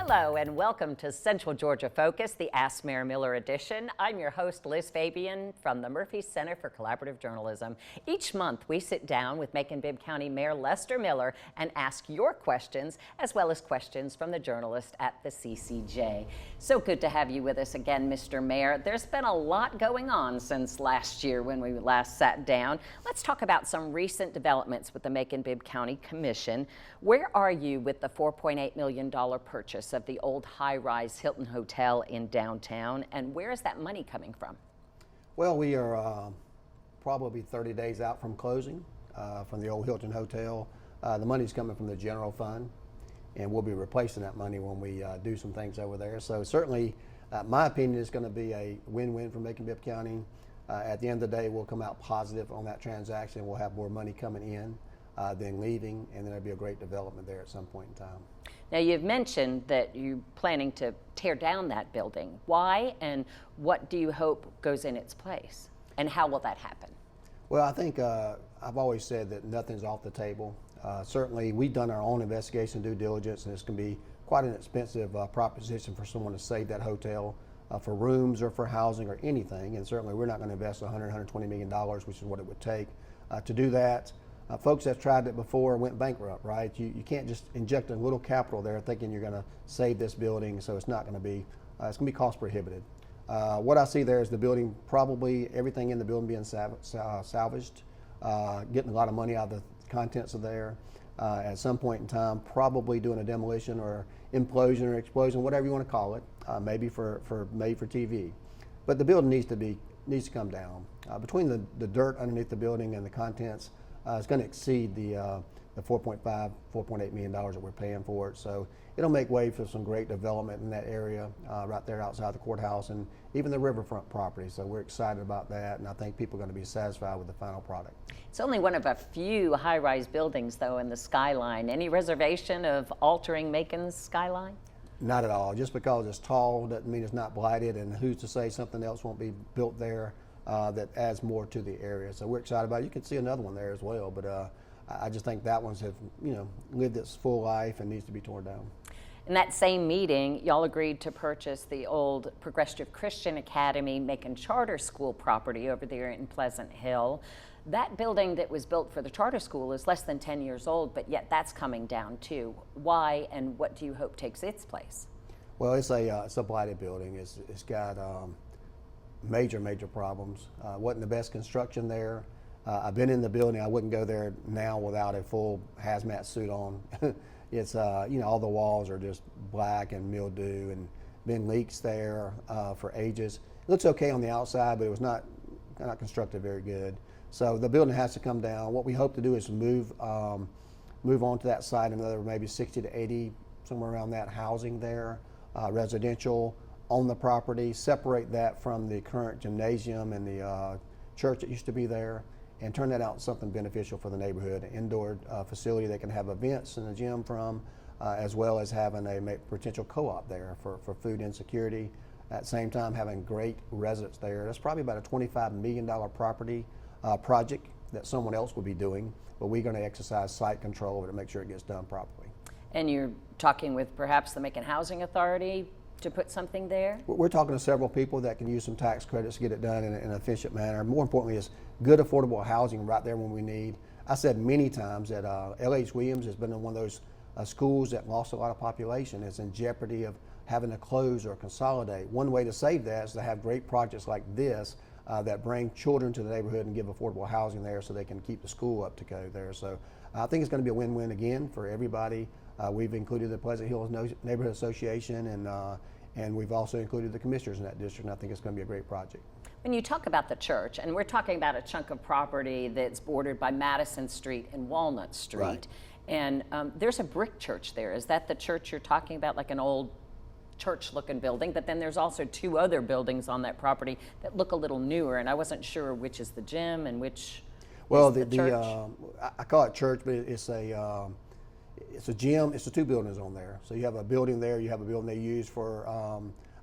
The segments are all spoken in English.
Hello and welcome to Central Georgia Focus, the Ask Mayor Miller edition. I'm your host, Liz Fabian from the Murphy Center for Collaborative Journalism. Each month we sit down with Macon-Bibb County Mayor Lester Miller and ask your questions as well as questions from the journalists at the CCJ. So good to have you with us again, Mr. Mayor. There's been a lot going on since last year when we last sat down. Let's talk about some recent developments with the Macon-Bibb County Commission. Where are you with the $4.8 million purchase of the old high-rise Hilton Hotel in downtown, and where is that money coming from? Well, we are probably 30 days out from closing from the old Hilton Hotel. The money's coming from the general fund, and we'll be replacing that money when we do some things over there. So certainly, my opinion is going to be a win-win for Macon-Bibb County. At the end of the day, we'll come out positive on that transaction. We'll have more money coming in than leaving, and then there'll be a great development there at some point in time. Now, you've mentioned that you're planning to tear down that building. Why, and what do you hope goes in its place? And how will that happen? Well, I think I've always said that nothing's off the table. Certainly, we've done our own investigation, due diligence, and it's going to be quite an expensive proposition for someone to save that hotel for rooms or for housing or anything. And certainly, we're not going to invest $120 million, which is what it would take to do that. Folks that tried it before went bankrupt, right? You can't just inject a little capital there thinking you're going to save this building, so it's not going to be, it's going to be cost prohibitive. What I see there is the building, probably everything in the building being salvaged, getting a lot of money out of the contents of there. At some point in time, probably doing a demolition or implosion or explosion, whatever you want to call it, maybe for TV. But the building needs to come down. Between the dirt underneath the building and the contents, it's going to exceed the $4.8 million that we're paying for it. So it'll make way for some great development in that area right there outside the courthouse and even the riverfront property. So we're excited about that, and I think people are going to be satisfied with the final product. It's only one of a few high-rise buildings, though, in the skyline. Any reservation of altering Macon's skyline? Not at all. Just because it's tall doesn't mean it's not blighted, and who's to say something else won't be built there that adds more to the area. So we're excited about it. You can see another one there as well, but I just think that one's lived its full life and needs to be torn down. In that same meeting, y'all agreed to purchase the old Progressive Christian Academy Macon Charter School property over there in Pleasant Hill. That building that was built for the charter school is less than 10 years old, but yet that's coming down too. Why, and what do you hope takes its place? Well, it's a blighted building. It's got major problems. Wasn't the best construction there. I've been in the building. I wouldn't go there now without a full hazmat suit on. It's all the walls are just black and mildew, and been leaks there for ages. It looks okay on the outside, but it was not constructed very good. So the building has to come down. What we hope to do is move on to that site another maybe 60 to 80, somewhere around that, housing there, residential on the property, separate that from the current gymnasium and the church that used to be there, and turn that out into something beneficial for the neighborhood, an indoor facility they can have events in the gym from, as well as having a potential co-op there for food insecurity. At the same time, having great residents there. That's probably about a $25 million property project that someone else will be doing, but we're going to exercise site control to make sure it gets done properly. And you're talking with perhaps the Macon Housing Authority to put something there? We're talking to several people that can use some tax credits to get it done in an efficient manner. More importantly, is good affordable housing right there when we need. I said many times that L.H. Williams has been in one of those schools that lost a lot of population. It's in jeopardy of having to close or consolidate. One way to save that is to have great projects like this that bring children to the neighborhood and give affordable housing there so they can keep the school up to go there. So I think it's going to be a win-win again for everybody. We've included the Pleasant Hills Neighborhood Association, and we've also included the commissioners in that district, and I think it's going to be a great project. When you talk about the church, and we're talking about a chunk of property that's bordered by Madison Street and Walnut Street, right. And there's a brick church there. Is that the church you're talking about, like an old church-looking building? But then there's also two other buildings on that property that look a little newer, and I wasn't sure which is the gym and which is the church. I call it church, but it's a gym. It's the two buildings on there. So you have a building there. You have a building they use for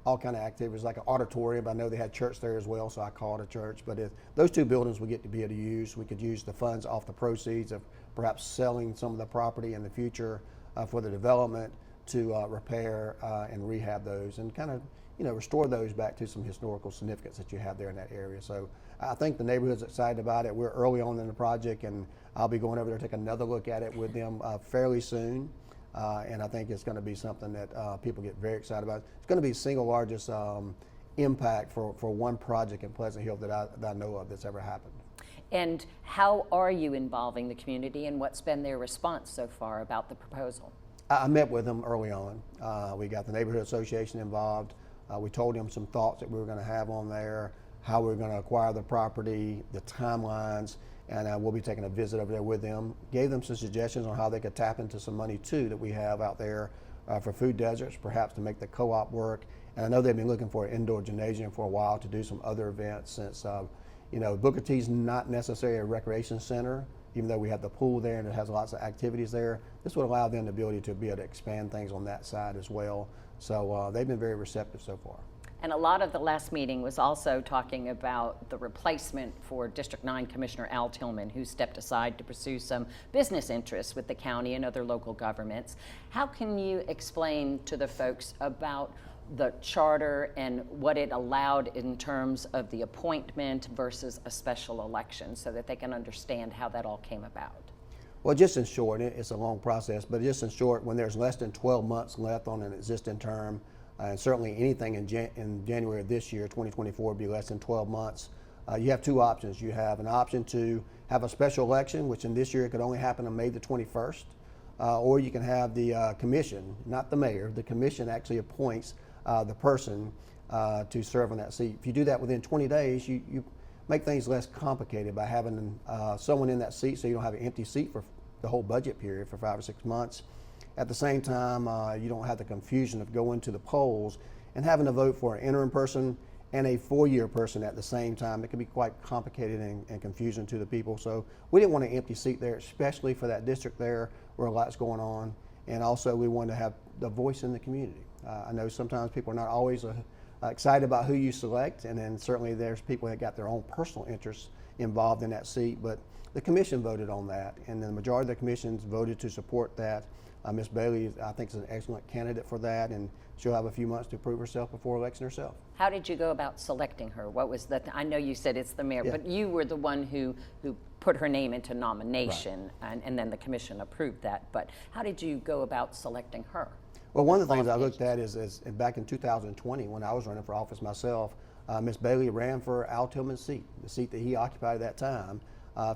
all kind of activities, like an auditorium. I know they had church there as well, so I call it a church. But if those two buildings we get to be able to use, we could use the funds off the proceeds of perhaps selling some of the property in the future for the development to repair and rehab those and kind of restore those back to some historical significance that you have there in that area. So I think the neighborhood's excited about it. We're early on in the project, and I'll be going over there to take another look at it with them fairly soon. And I think it's going to be something that people get very excited about. It's going to be the single largest impact for one project in Pleasant Hill that I know of that's ever happened. And how are you involving the community, and what's been their response so far about the proposal? I met with them early on. We got the neighborhood association involved. We told them some thoughts that we were going to have on there, how we were going to acquire the property, the timelines, and we'll be taking a visit over there with them. Gave them some suggestions on how they could tap into some money too that we have out there for food deserts, perhaps to make the co-op work. And I know they've been looking for an indoor gymnasium for a while to do some other events since Booker T's not necessarily a recreation center, even though we have the pool there and it has lots of activities there. This would allow them the ability to be able to expand things on that side as well. So they've been very receptive so far. And a lot of the last meeting was also talking about the replacement for District 9 Commissioner Al Tillman, who stepped aside to pursue some business interests with the county and other local governments. How can you explain to the folks about the charter and what it allowed in terms of the appointment versus a special election, so that they can understand how that all came about? Well, just in short, it's a long process, but just in short, when there's less than 12 months left on an existing term, and certainly anything in January of this year, 2024, would be less than 12 months, you have two options. You have an option to have a special election, which in this year it could only happen on May the 21st, or you can have the commission, not the mayor, the commission actually appoints the person to serve on that seat. If you do that within 20 days, you make things less complicated by having someone in that seat, so you don't have an empty seat for the whole budget period for 5 or 6 months. At the same time, you don't have the confusion of going to the polls and having to vote for an interim person and a 4-year person at the same time. It can be quite complicated and confusing to the people. So we didn't want an empty seat there, especially for that district there where a lot's going on. And also we wanted to have the voice in the community. I know sometimes people are not always excited about who you select, and then certainly there's people that got their own personal interests involved in that seat, but the commission voted on that, and the majority of the commissions voted to support that. Ms. Bailey, I think, is an excellent candidate for that, and she'll have a few months to prove herself before election herself. How did you go about selecting her? What was the, I know you said it's the mayor, but you were the one who put her name into nomination, right, and then the commission approved that, but how did you go about selecting her? Well, one of the things I looked at is back in 2020, when I was running for office myself, Ms. Bailey ran for Al Tillman's seat, the seat that he occupied at that time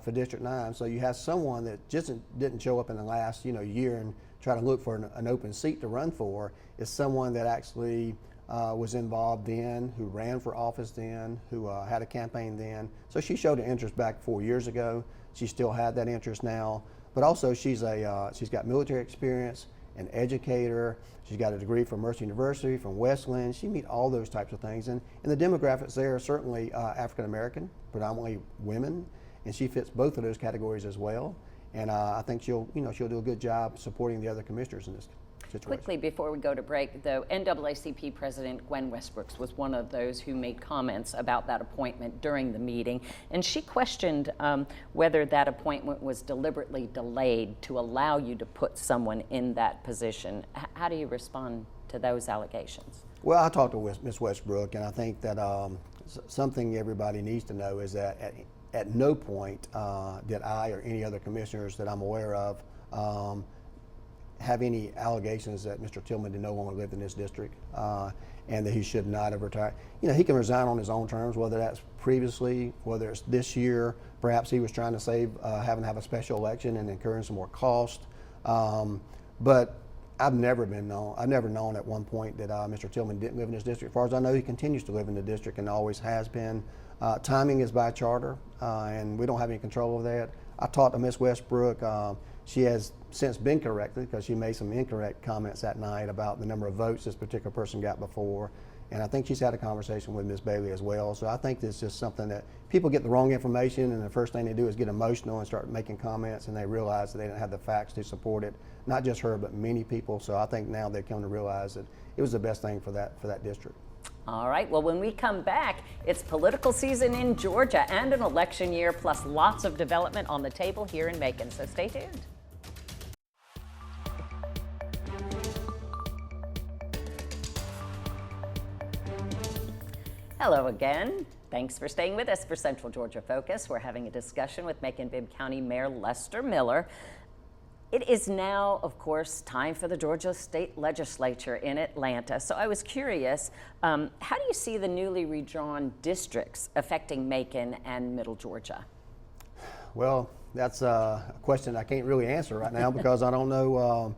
for District 9. So you have someone that just didn't show up in the last year and try to look for an open seat to run for. Is someone that actually was involved then, who ran for office then, who had a campaign then. So she showed an interest back 4 years ago. She still had that interest now, but also she's got military experience, an educator. She's got a degree from Mercer University, from Westland. She meets all those types of things, and the demographics there are certainly African American, predominantly women, and she fits both of those categories as well. And I think she'll do a good job supporting the other commissioners in this situation. Quickly before we go to break, though, NAACP President Gwen Westbrooks was one of those who made comments about that appointment during the meeting, and she questioned whether that appointment was deliberately delayed to allow you to put someone in that position. How do you respond to those allegations? Well, I talked to Ms. Westbrook, and I think that something everybody needs to know is that at no point did I or any other commissioners that I'm aware of have any allegations that Mr. Tillman did no longer live in this district and that he should not have retired. He can resign on his own terms, whether that's previously, whether it's this year. Perhaps he was trying to save having to have a special election and incurring some more cost. But I've never known at one point that Mr. Tillman didn't live in this district. As far as I know, he continues to live in the district and always has been. Timing is by charter, and we don't have any control over that. I talked to Ms. Westbrook. She has since been corrected because she made some incorrect comments that night about the number of votes this particular person got before. And I think she's had a conversation with Ms. Bailey as well. So I think it's just something that people get the wrong information, and the first thing they do is get emotional and start making comments, and they realize that they don't have the facts to support it. Not just her, but many people. So I think now they've come to realize that it was the best thing for that district. All right, well, when we come back, it's political season in Georgia and an election year, plus lots of development on the table here in Macon. So stay tuned. Hello again. Thanks for staying with us for Central Georgia Focus. We're having a discussion with Macon-Bibb County Mayor Lester Miller. It is now, of course, time for the Georgia State Legislature in Atlanta. So I was curious, how do you see the newly redrawn districts affecting Macon and Middle Georgia? Well, that's a question I can't really answer right now because I don't know,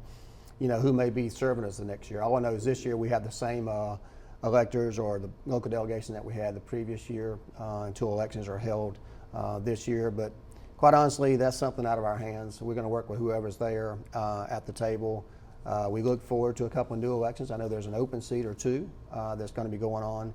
who may be serving us the next year. All I know is this year we have the same electors or the local delegation that we had the previous year until elections are held this year. But quite honestly, that's something out of our hands. We're going to work with whoever's there at the table. We look forward to a couple of new elections. I know there's an open seat or two that's going to be going on.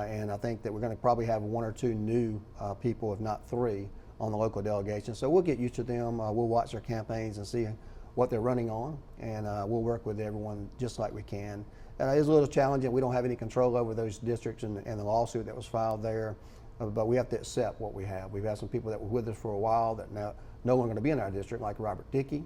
And I think that we're going to probably have one or two new people, if not three, on the local delegation. So we'll get used to them. We'll watch their campaigns and see what they're running on. And we'll work with everyone just like we can. And it is a little challenging. We don't have any control over those districts and the lawsuit that was filed there. But we have to accept what we have. We've had some people that were with us for a while that now no longer going to be in our district, like Robert Dickey.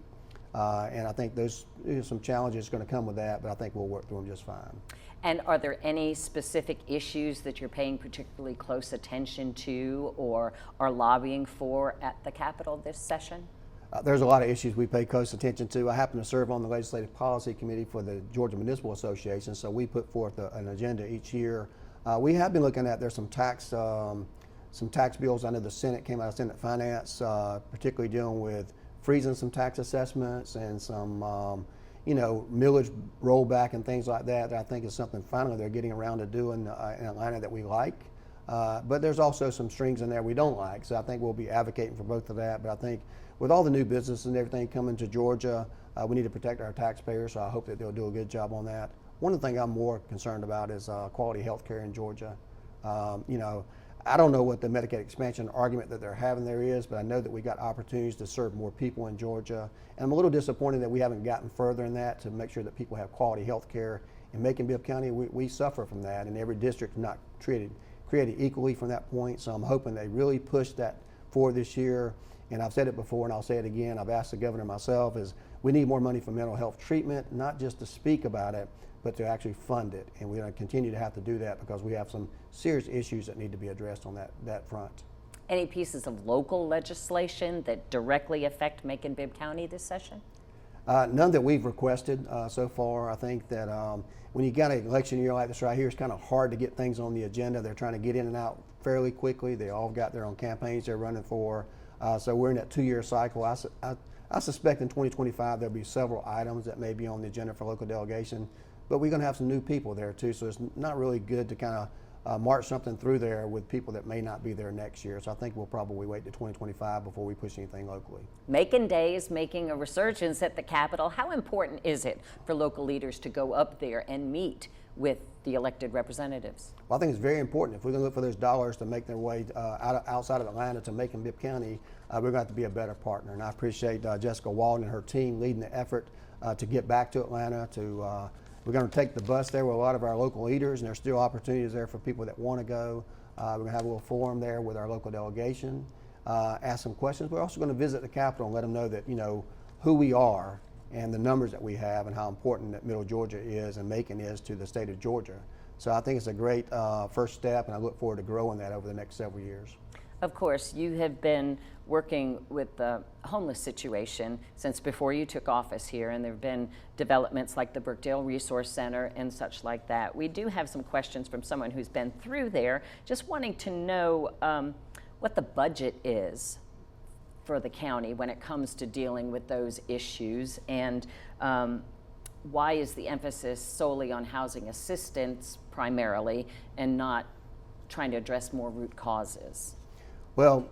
And I think there's some challenges going to come with that, but I think we'll work through them just fine. And are there any specific issues that you're paying particularly close attention to or are lobbying for at the Capitol this session? There's a lot of issues we pay close attention to. I happen to serve on the Legislative Policy Committee for the Georgia Municipal Association, so we put forth an agenda each year. We have been looking at, there's some tax bills. I know the Senate came out of Senate Finance, particularly dealing with freezing some tax assessments and some, millage rollback and things like that. That I think is something finally they're getting around to doing in Atlanta that we like. But there's also some strings in there we don't like. So I think we'll be advocating for both of that. But I think with all the new business and everything coming to Georgia, we need to protect our taxpayers. So I hope that they'll do a good job on that. One of the things I'm more concerned about is quality health care in Georgia. I don't know what the Medicaid expansion argument that they're having there is, but I know that we got opportunities to serve more people in Georgia. And I'm a little disappointed that we haven't gotten further in that to make sure that people have quality health care. In Macon-Bibb County, we suffer from that, and every district is not created equally from that point. So I'm hoping they really push that forward this year. And I've said it before and I'll say it again, I've asked the governor myself, is we need more money for mental health treatment, not just to speak about it, but to actually fund it. And we're going to continue to have to do that because we have some serious issues that need to be addressed on that front. Any pieces of local legislation that directly affect Macon-Bibb County this session? None that we've requested so far. I think that when you got an election year like this right here, it's kind of hard to get things on the agenda. They're trying to get in and out fairly quickly. They all got their own campaigns they're running for. So we're in that 2-year cycle. I suspect in 2025 there'll be several items that may be on the agenda for local delegation, but we're going to have some new people there too. So it's not really good to kind of march something through there with people that may not be there next year. So I think we'll probably wait to 2025 before we push anything locally. Macon Day is making a resurgence at the Capitol. How important is it for local leaders to go up there and meet with the elected representatives? Well, I think it's very important. If we're going to look for those dollars to make their way outside of Atlanta to Macon-Bibb County, we're going to have to be a better partner. And I appreciate Jessica Walden and her team leading the effort to get back to Atlanta. We're going to take the bus there with a lot of our local leaders, and there's still opportunities there for people that want to go. We're going to have a little forum there with our local delegation, ask some questions. We're also going to visit the Capitol and let them know that, who we are and the numbers that we have and how important that Middle Georgia is and Macon is to the state of Georgia. So I think it's a great first step, and I look forward to growing that over the next several years. Of course, you have been working with the homeless situation since before you took office here, and there have been developments like the Brookdale Resource Center and such like that. We do have some questions from someone who's been through there, just wanting to know what the budget is for the county when it comes to dealing with those issues, and why is the emphasis solely on housing assistance primarily and not trying to address more root causes? Well,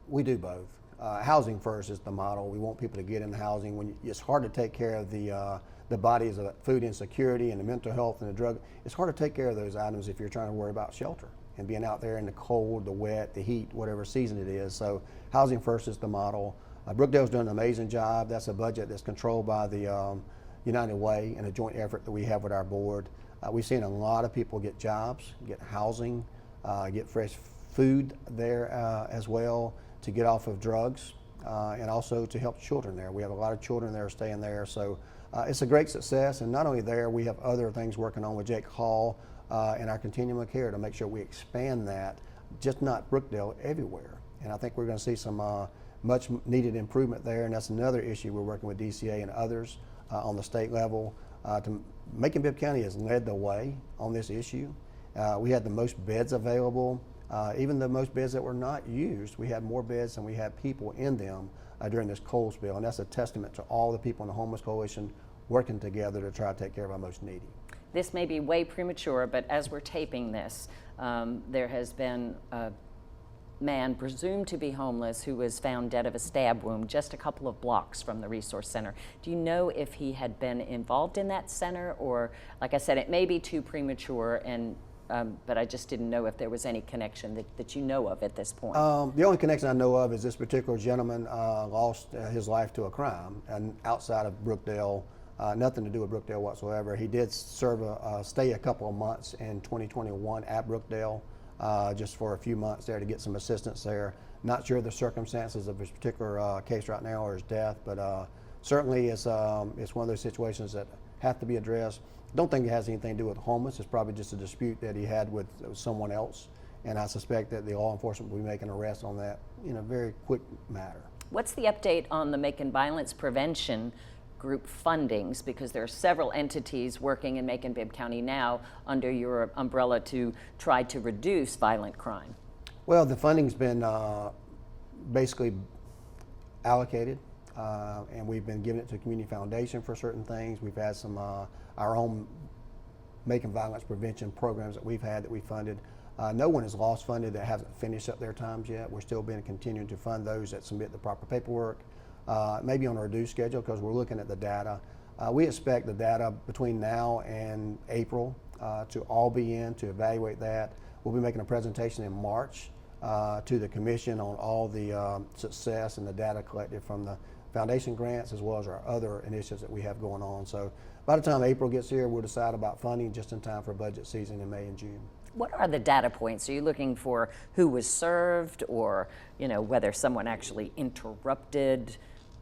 we do both. Housing first is the model. We want people to get into housing. It's hard to take care of the bodies of food insecurity and the mental health and the drug. It's hard to take care of those items if you're trying to worry about shelter and being out there in the cold, the wet, the heat, whatever season it is. So housing first is the model. Brookdale's done an amazing job. That's a budget that's controlled by the United Way and a joint effort that we have with our board. We've seen a lot of people get jobs, get housing, get fresh food there as well, to get off of drugs, and also to help children there. We have a lot of children there staying there. So it's a great success. And not only there, we have other things working on with Jake Hall in our continuum of care to make sure we expand that, just not Brookdale, everywhere. And I think we're going to see some much needed improvement there, and that's another issue we're working with DCA and others on the state level. Macon-Bibb County has led the way on this issue. We had the most beds available, even the most beds that were not used. We had more beds than we had people in them during this cold spell, and that's a testament to all the people in the Homeless Coalition working together to try to take care of our most needy. This may be way premature, but as we're taping this, there has been a man presumed to be homeless who was found dead of a stab wound just a couple of blocks from the resource center. Do you know if he had been involved in that center, or, like I said, it may be too premature, and but I just didn't know if there was any connection that you know of at this point. The only connection I know of is this particular gentleman lost his life to a crime, and outside of Brookdale, nothing to do with Brookdale whatsoever. He did serve stay a couple of months in 2021 at Brookdale, just for a few months there to get some assistance there. Not sure the circumstances of his particular case right now or his death, but certainly it's one of those situations that have to be addressed. Don't think it has anything to do with homeless. It's probably just a dispute that he had with someone else, and I suspect that the law enforcement will be making an arrest on that in a very quick matter. What's the update on the Macon Violence Prevention group fundings, because there are several entities working in Macon-Bibb County now under your umbrella to try to reduce violent crime? Well, the funding's been basically allocated, and we've been giving it to Community Foundation for certain things. We've had some our own Macon Violence Prevention programs that we've had that we funded. No one has lost funded that hasn't finished up their times yet. We're still continuing to fund those that submit the proper paperwork. Maybe on a reduced schedule because we're looking at the data. We expect the data between now and April to all be in to evaluate that. We'll be making a presentation in March to the Commission on all the success and the data collected from the foundation grants as well as our other initiatives that we have going on. So by the time April gets here, we'll decide about funding just in time for budget season in May and June. What are the data points? Are you looking for who was served, or whether someone actually interrupted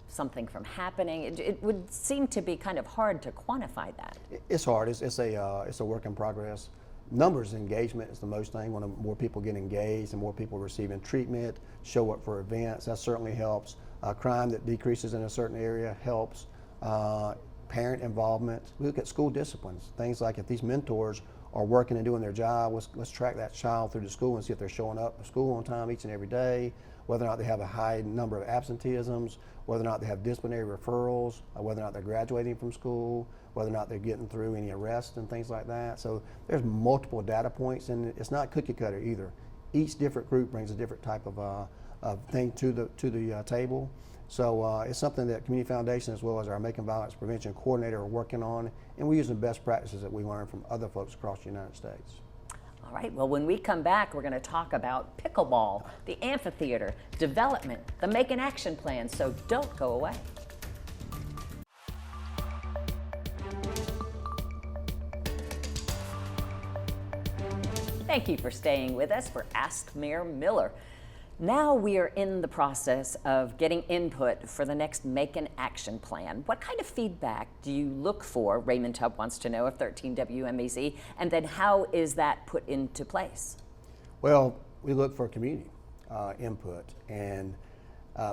something from happening? It would seem to be kind of hard to quantify that. It's hard. It's a work in progress. Numbers engagement is the most thing. When more people get engaged and more people receiving treatment, show up for events, that certainly helps. Crime that decreases in a certain area helps. Parent involvement. We look at school disciplines. Things like if these mentors are working and doing their job, let's track that child through the school and see if they're showing up to school on time each and every day, whether or not they have a high number of absenteeisms, whether or not they have disciplinary referrals, whether or not they're graduating from school, whether or not they're getting through any arrests and things like that. So there's multiple data points, and it's not cookie cutter either. Each different group brings a different type of thing to the table. So it's something that Community Foundation as well as our Macon Violence Prevention Coordinator are working on, and we're using best practices that we learn from other folks across the United States. All right, well, when we come back, we're going to talk about pickleball, the amphitheater, development, the Macon Action Plan, so don't go away. Thank you for staying with us for Ask Mayor Miller. Now we are in the process of getting input for the next Macon Action Plan. What kind of feedback do you look for? Raymond Tubb wants to know of 13 WMEZ, and then how is that put into place? Well, we look for community input and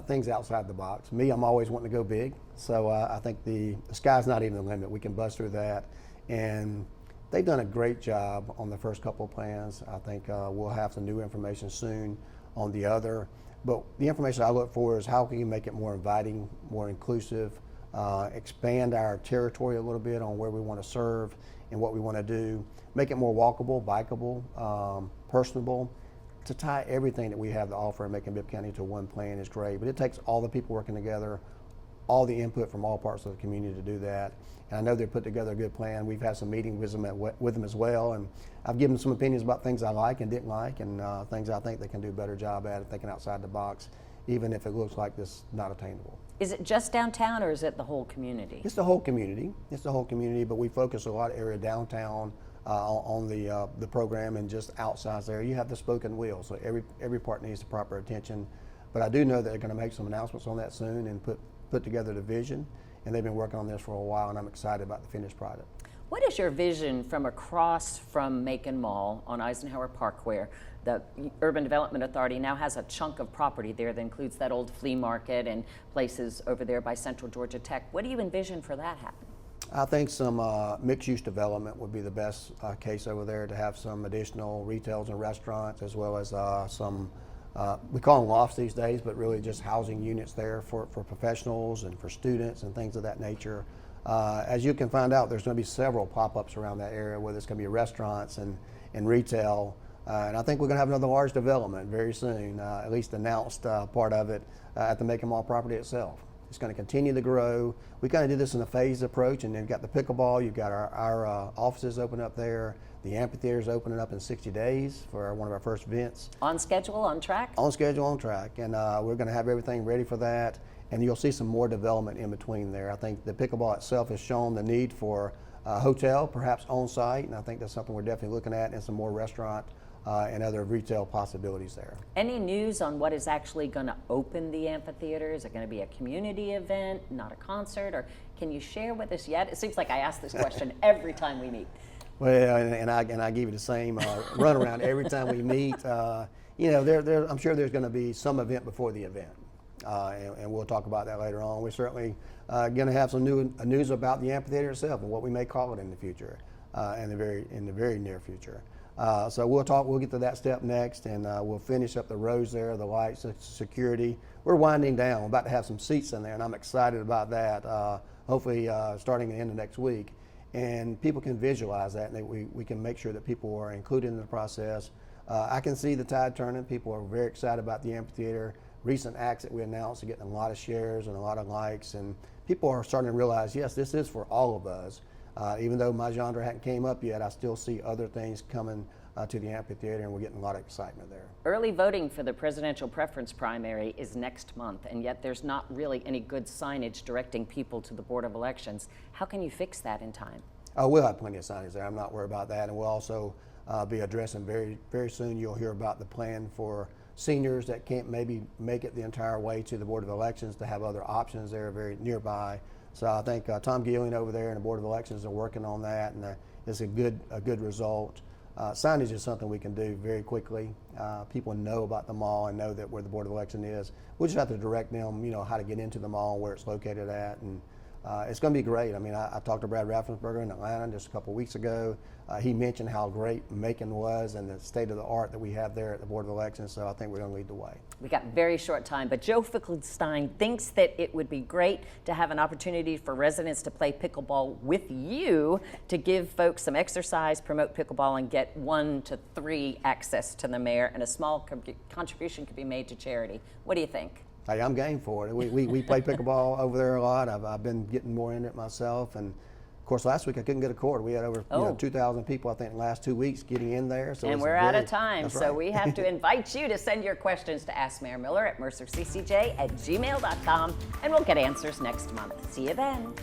things outside the box. Me, I'm always wanting to go big, so I think the sky's not even the limit. We can bust through that, and they've done a great job on the first couple of plans. I think we'll have some new information soon on the other, but the information I look for is how can you make it more inviting, more inclusive, expand our territory a little bit on where we want to serve and what we want to do, make it more walkable, bikeable, personable. To tie everything that we have to offer in Macon-Bibb County to one plan is great, but it takes all the people working together, all the input from all parts of the community to do that. And I know they've put together a good plan. We've had some meetings with them as well, and I've given them some opinions about things I like and didn't like, and things I think they can do a better job at, thinking outside the box, even if it looks like this is not attainable. Is it just downtown, or is it the whole community? It's the whole community. It's the whole community, but we focus a lot of area downtown on the program, and just outside there. You have the spoken wheel, so every part needs the proper attention. But I do know that they're going to make some announcements on that soon and put together the vision, and they've been working on this for a while, and I'm excited about the finished product. What is your vision from across from Macon Mall on Eisenhower Park, where the Urban Development Authority now has a chunk of property there that includes that old flea market and places over there by Central Georgia Tech? What do you envision for that happening? I think some mixed-use development would be the best case over there, to have some additional retails and restaurants, as well as some, we call them lofts these days, but really just housing units there for professionals and for students and things of that nature. As you can find out, there's going to be several pop-ups around that area, where there's going to be restaurants and retail. And I think we're going to have another large development very soon, at least announced part of it at the Macon Mall property itself. It's going to continue to grow. We kind of do this in a phased approach, and then you've got the pickleball, you've got our offices open up there, the amphitheater's opening up in 60 days for one of our first events. On schedule, on track? On schedule, on track, and we're going to have everything ready for that, and you'll see some more development in between there. I think the pickleball itself has shown the need for a hotel, perhaps on site, and I think that's something we're definitely looking at, and some more restaurant and other retail possibilities there. Any news on what is actually going to open the amphitheater? Is it going to be a community event, not a concert, or can you share with us yet? It seems like I ask this question every time we meet. Well, and I give you the same runaround every time we meet. You know, I'm sure there's going to be some event before the event, and we'll talk about that later on. We're certainly going to have some news about the amphitheater itself and what we may call it in the future, in the very near future. So we'll get to that step next, and we'll finish up the roads there, the lights, the security. We're winding down. We're about to have some seats in there, and I'm excited about that, hopefully starting at the end of next week. And people can visualize that, and we can make sure that people are included in the process. I can see the tide turning. People are very excited about the amphitheater. Recent acts that we announced are getting a lot of shares and a lot of likes, and people are starting to realize, yes, this is for all of us. Even though my genre hadn't came up yet, I still see other things coming to the amphitheater, and we're getting a lot of excitement there. Early voting for the presidential preference primary is next month, and yet there's not really any good signage directing people to the Board of Elections. How can you fix that in time? We'll have plenty of signage there. I'm not worried about that, and we'll also be addressing very soon. You'll hear about the plan for seniors that can't maybe make it the entire way to the Board of Elections, to have other options there very nearby. So I think Tom Gillian over there and the Board of Elections are working on that, and it's a good result. Signage is something we can do very quickly. People know about the mall and know that where the Board of Election is. We'll just have to direct them, you know, how to get into the mall, where it's located at, and it's going to be great. I mean, I talked to Brad Raffensperger in Atlanta just a couple weeks ago. He mentioned how great Macon was and the state of the art that we have there at the Board of Elections, so I think we're going to lead the way. We got very short time, but Joe Fickelstein thinks that it would be great to have an opportunity for residents to play pickleball with you, to give folks some exercise, promote pickleball, and get 1 to 3 access to the mayor, and a small contribution could be made to charity. What do you think? Hey, I'm game for it. We play pickleball over there a lot. I've been getting more into it myself, and of course last week I couldn't get a court. We had over 2,000 people, I think, in the last 2 weeks getting in there. So and we're out of time, so right. we have to invite you to send your questions to AskMayorMiller at mercerccj@gmail.com, and we'll get answers next month. See you then.